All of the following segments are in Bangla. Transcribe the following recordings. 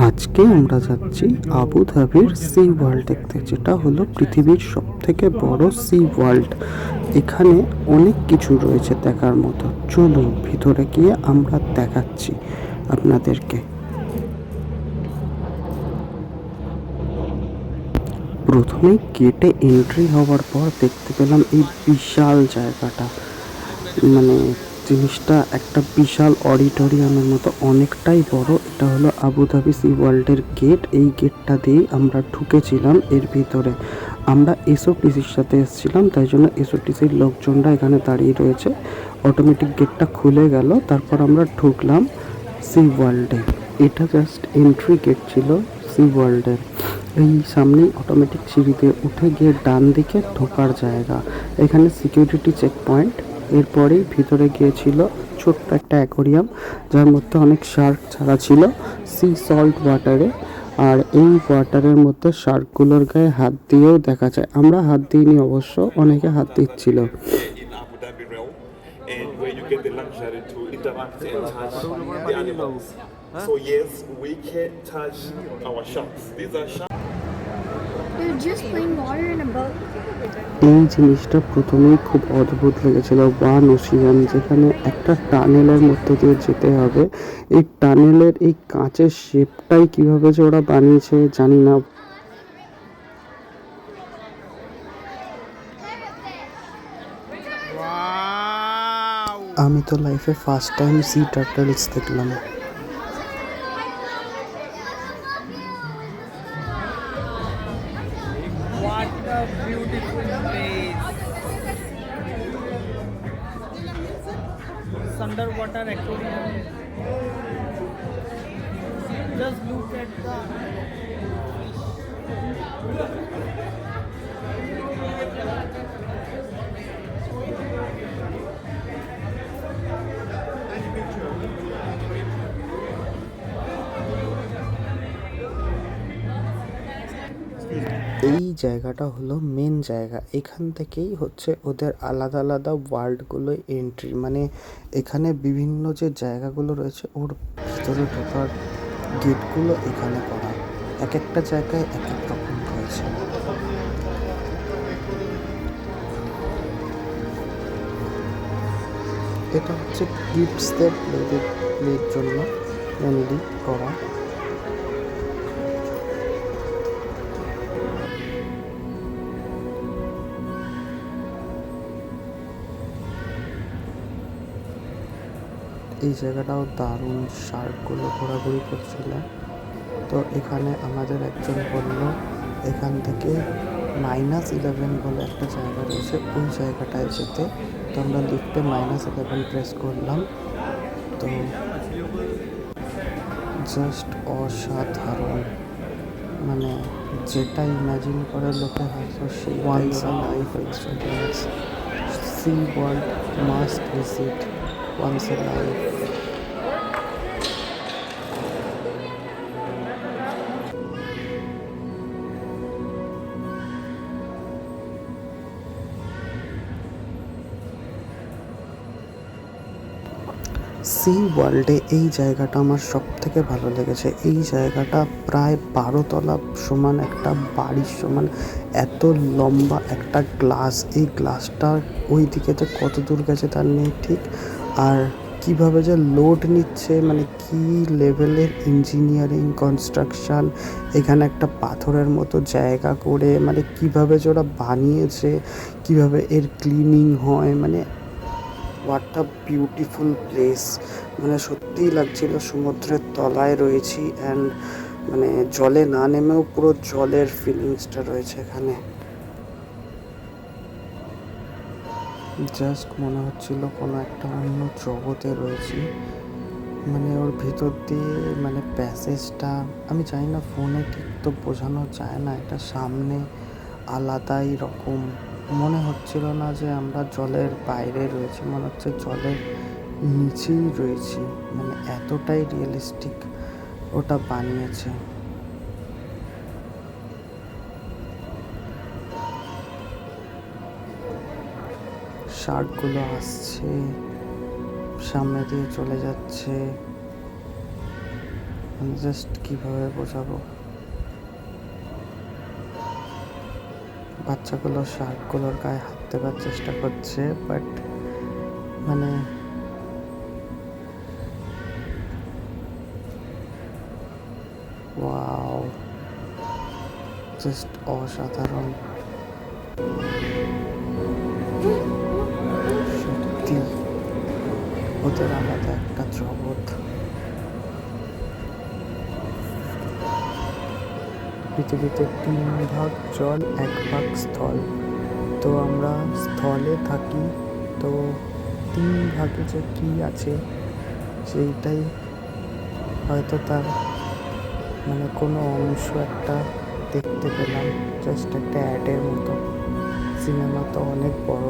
আজকে আমরা যাচ্ছি আবু ধাবির সি ওয়ার্ল্ড দেখতে, যেটা হলো পৃথিবীর সব থেকে বড় সি ওয়ার্ল্ড। এখানে অনেক কিছু রয়েছে দেখার মতো। চলুন ভিতরে গিয়ে আমরা দেখাচ্ছি আপনাদেরকে। প্রথমেই গেটে এন্ট্রি হওয়ার পর দেখতে পেলাম এই বিশাল জায়গাটা। মানে জিনিসটা একটা বিশাল অডিটোরিয়ামের মতো, অনেকটাই বড়। এটা হলো আবুধাবি সি ওয়ার্ল্ডের গেট। এই গেটটা দিয়েই আমরা ঢুকেছিলাম এর ভিতরে। আমরা এসওটিসির সাথে এসেছিলাম, তাই জন্য এসওটিসির লোকজনরা এখানে দাঁড়িয়ে রয়েছে। অটোমেটিক গেটটা খুলে গেল, তারপর আমরা ঢুকলাম সি ওয়ার্ল্ডে। এটা জাস্ট এন্ট্রি গেট ছিল সি ওয়ার্ল্ডের। এই সামনেই অটোমেটিক সিঁড়ি দিয়ে উঠে গিয়ে ডান দিকে ঢোকার জায়গা। এখানে সিকিউরিটি চেক পয়েন্ট। এরপরেই ভিতরে গিয়েছিল ছোট্ট একটা অ্যাকোরিয়াম, যার মধ্যে অনেক শার্ক ছাড়া ছিল সি সল্ট ওয়াটারে। আর এই ওয়াটারের মধ্যে শার্কগুলোর গায়ে হাত দিয়েও দেখা যায়। আমরা হাত দিইনি অবশ্য, অনেকে হাত দিচ্ছিল। And where you get the luxury to interact and touch the animals. So yes, we can touch our sharks. These are sharks. They're just plain water in a boat. এই জিনিসটা প্রথমেই খুব অদ্ভুত লেগেছিল। ওয়ান ওশিয়ান, যেখানে একটা টানেলের মধ্যে দিয়ে যেতে হবে। এই টানেলের এই কাঁচের শেপটাই কিভাবে যে ওরা বানিয়েছে জানি না। আমি তো লাইফে ফার্স্ট টাইম সি টার্টলস দেখলাম। What a beautiful place. Underwater aquarium. Just look at the এই জায়গাটা হলো মেন জায়গা। এখান থেকেই হচ্ছে ওদের আলাদা আলাদা ওয়ার্ল্ডগুলো এন্ট্রি। মানে এখানে বিভিন্ন যে জায়গাগুলো রয়েছে, ওর ভিতরে ঢোকার গেটগুলো এখানে করা। এক একটা জায়গায় এক এক রকম রয়েছে। এটা হচ্ছে কিডসদের প্লের জন্য মেনলি করা। এই জায়গাটাও দারুণ, শার্কগুলো ঘোরাঘুরি করছিল। তো এখানে আমাদের একজন বলল এখান থেকে -11 বলে একটা জায়গা রয়েছে, ওই জায়গাটায় যেতে। তো আমরা লিফটে -11 প্রেস করলাম। তো জাস্ট অসাধারণ, মানে যেটা ইমাজিন করে লোকে হয়তো সেই once a life experience. Sea World must visit once a life. Sea ওয়ার্ল্ডে এই জায়গাটা আমার সব থেকে ভালো লেগেছে। এই জায়গাটা প্রায় 12 তলা সমান একটা বাড়ির সমান, এত লম্বা একটা গ্লাস। এই গ্লাসটা ওই দিকে যে কত দূর গেছে তার নেই ঠিক। আর কিভাবে যে লোড নিচ্ছে, মানে কি লেভেলের ইঞ্জিনিয়ারিং কনস্ট্রাকশন। এখানে একটা পাথরের মতো জায়গা করে, মানে কিভাবে যে ওরা বানিয়েছে, কিভাবে এর ক্লিনিং হয়, মানে হোয়াট আ বিউটিফুল প্লেস। মানে সত্যিই লাগছিল সমুদ্রের তলায় রয়েছি। অ্যান্ড মানে জলে না নেমেও পুরো জলের ফিলিংসটা রয়েছে এখানে। জাস্ট মনে হচ্ছিল কোনো একটা অন্য জগতে রয়েছি। মানে ওর ভিতর দিয়ে মানে প্যাসেজটা আমি জানি না, ফোনে ঠিক তো বোঝানো যায় না। এটা সামনে আলাদাই রকম মনে হচ্ছিল না যে আমরা জলের বাইরে রয়েছি, মনে হচ্ছে জলের নিচেই রয়েছি। মানে এতটাই রিয়েলিস্টিক ওটা বানিয়েছে। শার্কগুলো আসছে, সামনে দিয়ে চলে যাচ্ছে। আমি জাস্ট কীভাবে বোঝাবো, বাচ্চাগুলো শার্কগুলোর গায়ে হাত দেওয়ার চেষ্টা করছে, বাট মানে ওয়াও, জাস্ট অসাধারণ। সত্যি ওদের আলাদা একটা জগৎ। পৃথিবীতে 3 ভাগ জল, 1 ভাগ স্থল। তো আমরা স্থলে থাকি, তো 3 ভাগে যে কী আছে সেইটাই হয়তো তার মানে কোনো অংশ একটা দেখতে পেলাম, জাস্ট একটা অ্যাডের মতো। সিনেমা তো অনেক বড়।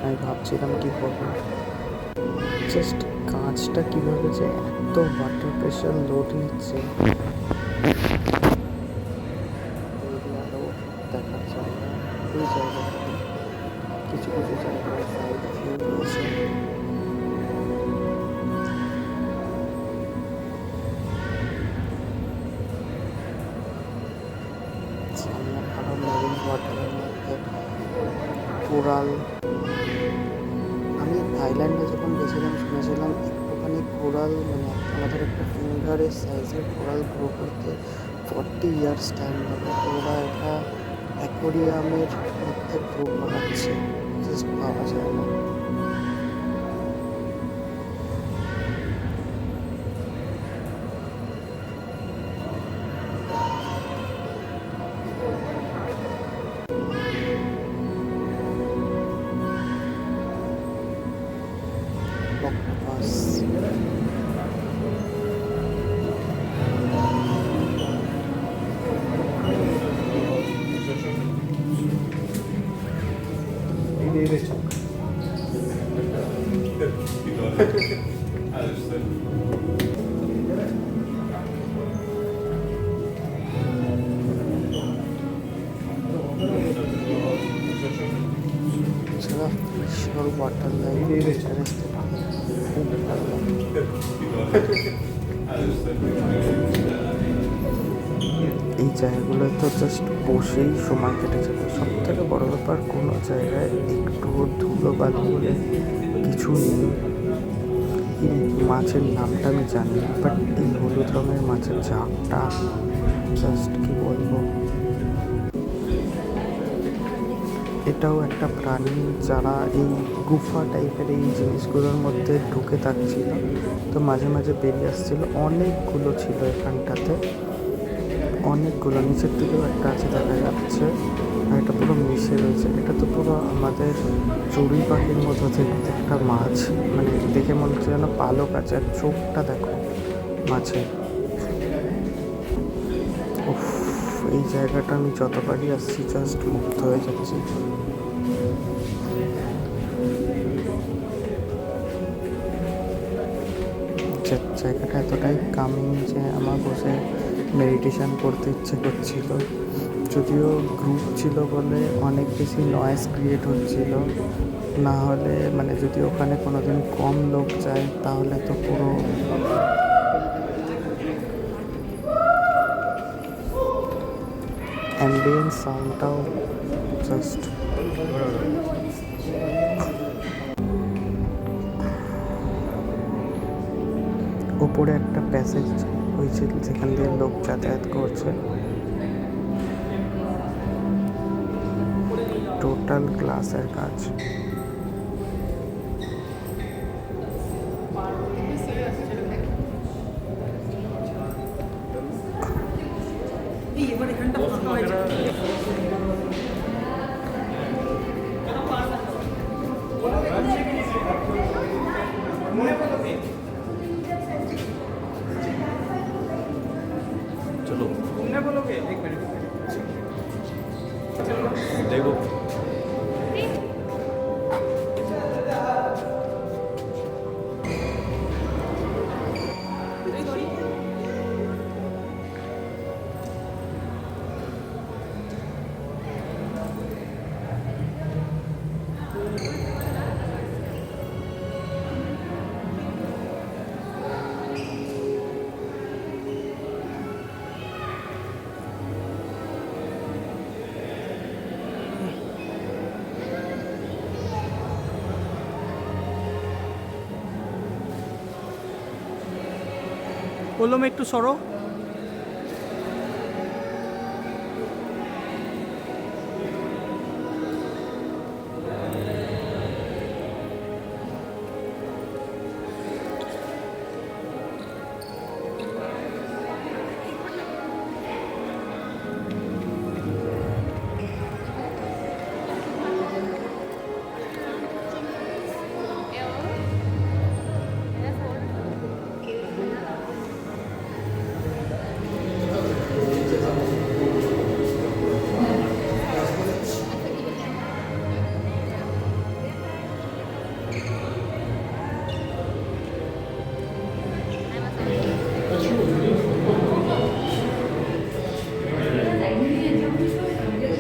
আমি ভাবছিলাম কি করবো, জাস্ট কাঁচটা কীভাবে যে এত ওয়াটার প্রেশার লোড নিচ্ছে। আরও দেখার জায়গা, ওই জায়গাটাতে কিছু কিছু জায়গায় সাইড ভিউ রয়েছে। সামনে আরও মেরিন ওয়াটারের মধ্যে কোরাল। আমি থাইল্যান্ডে যখন গেছিলাম শুনেছিলাম একটুখানি কোরাল মানে আমাদের একটা ফিঙ্গারের সাইজের কোরাল গ্রো করতে 40 ইয়ার্স টাইম লাগে। তো ওরা একটা অ্যাকোরিয়ামের মধ্যে গ্রো করাচ্ছে, জাস্ট পাওয়া যায় না। অক্টোপাস, এছাড়া বিশাল ওয়াটার লাইন খুব ভালো লাগে। এই জায়গাগুলো তো জাস্ট বসেই সময় কেটে যাবে। সব থেকে বড় ব্যাপার, কোনো জায়গায় একটুও ধুলো বালি বলে কিছু নেই। এই মাছের নামটা আমি জানি না, বাট এই হলুদ রঙের মাছের ঝাঁকটা জাস্ট কি বলবো। এটাও একটা প্রাণী যারা এই গুফা টাইপের এই জিনিসগুলোর মধ্যে ঢুকে থাকছিল, তো মাঝে মাঝে বেরিয়ে আসছিল। অনেকগুলো ছিল এখানটাতে, অনেকগুলো। নিচের দিকেও একটা আছে দেখা যাচ্ছে, আর এটা পুরো মিশে রয়েছে। এটা তো পুরো আমাদের চড়ুই পাখির মতো দেখতে একটা মাছ, মানে দেখে মনে হচ্ছে যেন পালক আছে। আর চোখটা দেখো মাছের। উফ, এই জায়গাটা আমি যতবারই আসছি জাস্ট মুগ্ধ হয়ে যাচ্ছি। জায়গাটা এতটাই কামিং যে আমার বসে মেডিটেশন করতে ইচ্ছে করছিল। যদিও গ্রুপ ছিল বলে অনেক বেশি নয়েজ ক্রিয়েট হচ্ছিল, না হলে মানে যদি ওখানে কোনোদিন কম লোক যায় তাহলে তো পুরো অ্যাম্বিয়েন্স সাউন্ডটাও জাস্ট উপরে একটা প্যাসেজ হয়েছিল যেখান দিয়ে লোক যাতায়াত করছে। টোটাল গ্লাসের কাজ। चलो देखो কলম একটু সরো।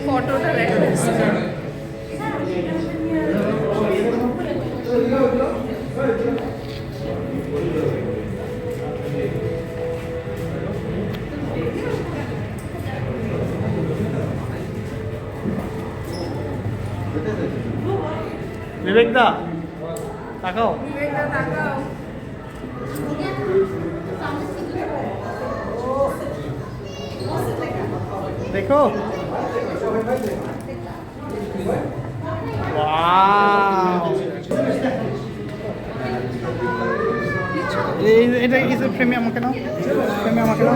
ফটোটা রেখেছি। বিবেক দা তাকাও। দেখো এটা কিছু ফ্রেমে আমাকে নাও, ফ্রেমে আমাকে নাও।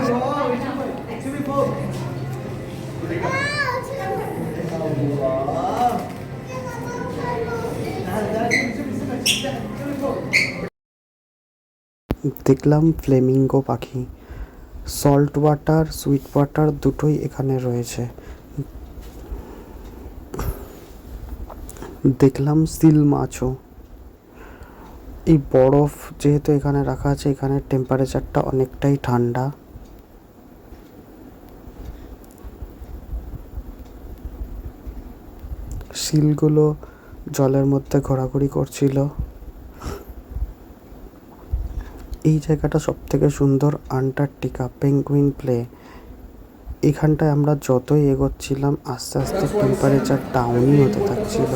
দেখলাম ফ্লেমিঙ্গো পাখি, সল্ট ওয়াটার সুইট ওয়াটার দুটোই এখানে রয়েছে। দেখলাম সিল মাছও। এই বরফ যেহেতু এখানে রাখা আছে, এখানে টেম্পারেচারটা অনেকটাই ঠান্ডা। সিলগুলো জলের মধ্যে ঘোরাঘুরি করছিল। এই জায়গাটা সব থেকে সুন্দর আন্টার্কটিকা পেঙ্গুইন প্লে। এখানটায় আমরা যতই এগোচ্ছিলাম আস্তে আস্তে টেম্পারেচার ডাউনই হতে থাকছিল।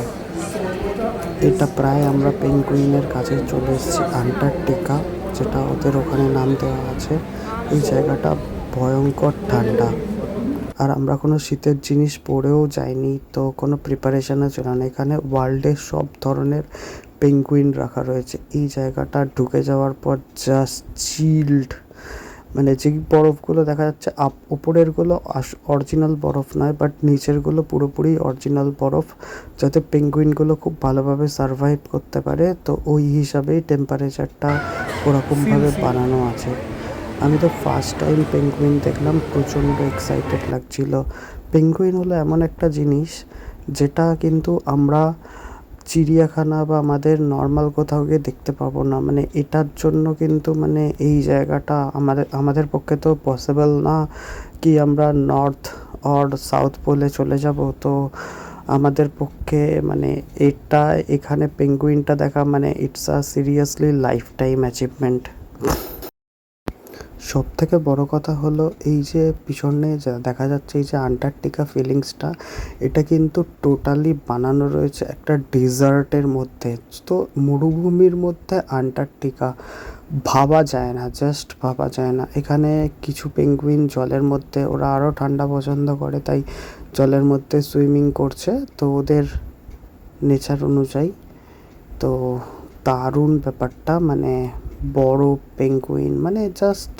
এটা প্রায় আমরা পেঙ্গুইনের কাছে চলে এসেছি, আন্টার্কটিকা যেটা ওদের ওখানে নাম দেওয়া আছে। এই জায়গাটা ভয়ঙ্কর ঠান্ডা, আর আমরা কোনো শীতের জিনিস পরেও যাইনি, তো কোনো প্রিপারেশনে ছিল না। এখানে ওয়ার্ল্ডের সব ধরনের পেঙ্গুইন রাখা রয়েছে। এই জায়গাটা ঢুকে যাওয়ার পর জাস্ট চিল্ড, মানে যে বরফগুলো দেখা যাচ্ছে উপরেরগুলো অরিজিনাল বরফ নয়, বাট নিচেরগুলো পুরোপুরি অরিজিনাল বরফ, যাতে পেঙ্গুইনগুলো খুব ভালোভাবে সারভাইভ করতে পারে। তো ওই হিসাবেই টেম্পারেচারটা ওরকমভাবে বানানো আছে। আমি তো ফার্স্ট টাইম পেঙ্গুইন দেখলাম, প্রচণ্ড এক্সাইটেড লাগছিল। পেঙ্গুইন হলো এমন একটা জিনিস যেটা কিন্তু আমরা চিড়িয়াখানা বা আমাদের নর্মাল কোথাও গিয়ে দেখতে পাবো না। মানে এটার জন্য কিন্তু মানে এই জায়গাটা আমাদের পক্ষে তো পসিবল না কি আমরা নর্থ অর সাউথ পোলে চলে যাব। তো আমাদের পক্ষে মানে এখানে পেঙ্গুইনটা দেখা মানে it's a seriously life time achievement. সব থেকে বড় কথা হলো এই যে পিছনে যা দেখা যাচ্ছে, এই যে আন্টার্কটিকা ফিলিংসটা, এটা কিন্তু টোটালি বানানো রয়েছে একটা ডেজার্টের মধ্যে। তো মরুভূমির মধ্যে আন্টার্কটিকা ভাবা যায় না, জাস্ট ভাবা যায় না। এখানে কিছু পেঙ্গুইন জলের মধ্যে, ওরা আরও ঠান্ডা পছন্দ করে, তাই জলের মধ্যে সুইমিং করছে, তো ওদের নেচার অনুযায়ী। তো দারুণ ব্যাপারটা, মানে বড় পেঙ্গুইন, মানে জাস্ট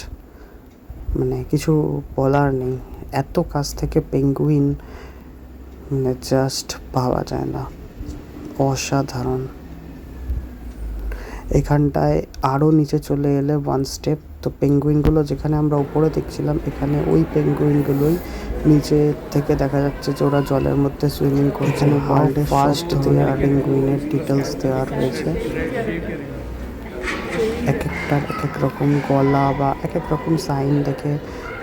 মানে কিছু বলার নেই। এত কাছ থেকে পেঙ্গুইন মানে জাস্ট ভাবা যায় না, অসাধারণ। এখানটায় আরও নিচে চলে এলে ওয়ান স্টেপ, তো পেঙ্গুইনগুলো যেখানে আমরা উপরে দেখছিলাম, এখানে ওই পেঙ্গুইনগুলোই নিচে থেকে দেখা যাচ্ছে যে ওরা জলের মধ্যে সুইমিং করছে। ওয়ার্ল্ডে ফার্স্ট দেওয়া পেঙ্গুইনের ডিটেলস দেওয়া রয়েছে। এক একটার এক এক রকম গলা বা এক এক রকম সাইন দেখে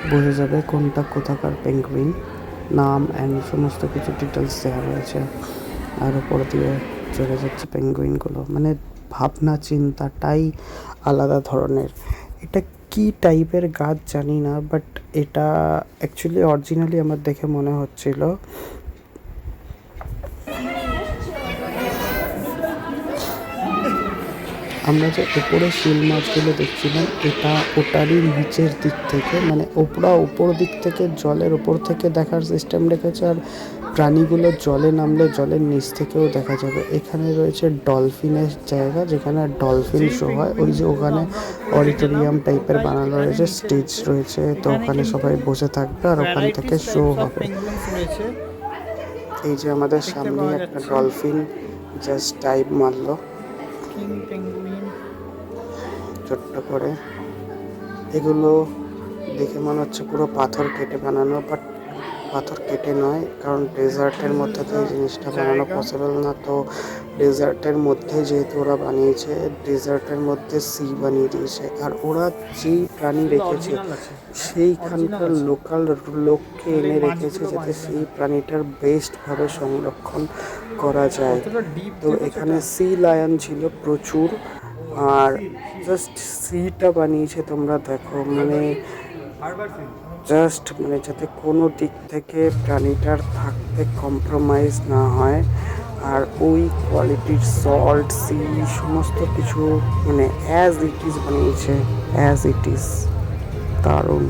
বোঝা যাবে কোনটা কোথাকার পেঙ্গুইন, নাম অ্যান্ড সমস্ত কিছু ডিটেলস দেওয়া রয়েছে। আর উপর দিয়ে চলে যাচ্ছে পেঙ্গুইনগুলো, মানে ভাবনা চিন্তাটাই আলাদা ধরনের। এটা কি টাইপের গাছ জানি না, বাট এটা অ্যাকচুয়ালি অরিজিনালি আমার দেখে মনে হচ্ছিল আমরা যে উপরে শীল মাছগুলো দেখছিলাম এটা ওটারই নিচের দিক থেকে, মানে উপর দিক থেকে জলের উপর থেকে দেখার সিস্টেম রেখেছে, আর প্রাণীগুলো জলে নামলে জলের নিচ থেকেও দেখা যাবে। এখানে রয়েছে ডলফিনের জায়গা, যেখানে ডলফিন শো হয়। ওই যে ওখানে অডিটোরিয়াম টাইপের বানানো রয়েছে, স্টেজ রয়েছে, তো ওখানে সবাই বসে থাকবে আর ওখান থেকে শো হবে। রয়েছে। এই যে আমাদের সামনে একটা ডলফিন জাস্ট ডাইভ মারলো কিং পেঙ্গুইন। ছোট্ট করে। এগুলো দেখে মনে হচ্ছে পুরো পাথর কেটে বানানো, বাট পাথর কেটে নয়, কারণ ডেজার্টের মধ্যে তো এই জিনিসটা বানানো পসিবল না। তো ডেজার্টের মধ্যে যেহেতু ওরা বানিয়েছে, ডেজার্টের মধ্যে সি বানিয়ে দিয়েছে, আর ওরা যেই প্রাণী রেখেছে সেইখানকার লোকাল লোককে এনে রেখেছে যাতে সেই প্রাণীটার বেস্টভাবে সংরক্ষণ করা যায়। তো এখানে সি লায়ন ছিল প্রচুর, আর জাস্ট সিটা বানিয়েছে তোমরা দেখো, মানে জাস্ট মানে যাতে কোনো দিক থেকে প্রাণীটার থাকতে কম্প্রোমাইজ না হয়, আর ওই কোয়ালিটির সল্ট সি সমস্ত কিছু মানে অ্যাজ ইট ইজ বানিয়েছে, অ্যাজ ইট ইজ। দারুণ।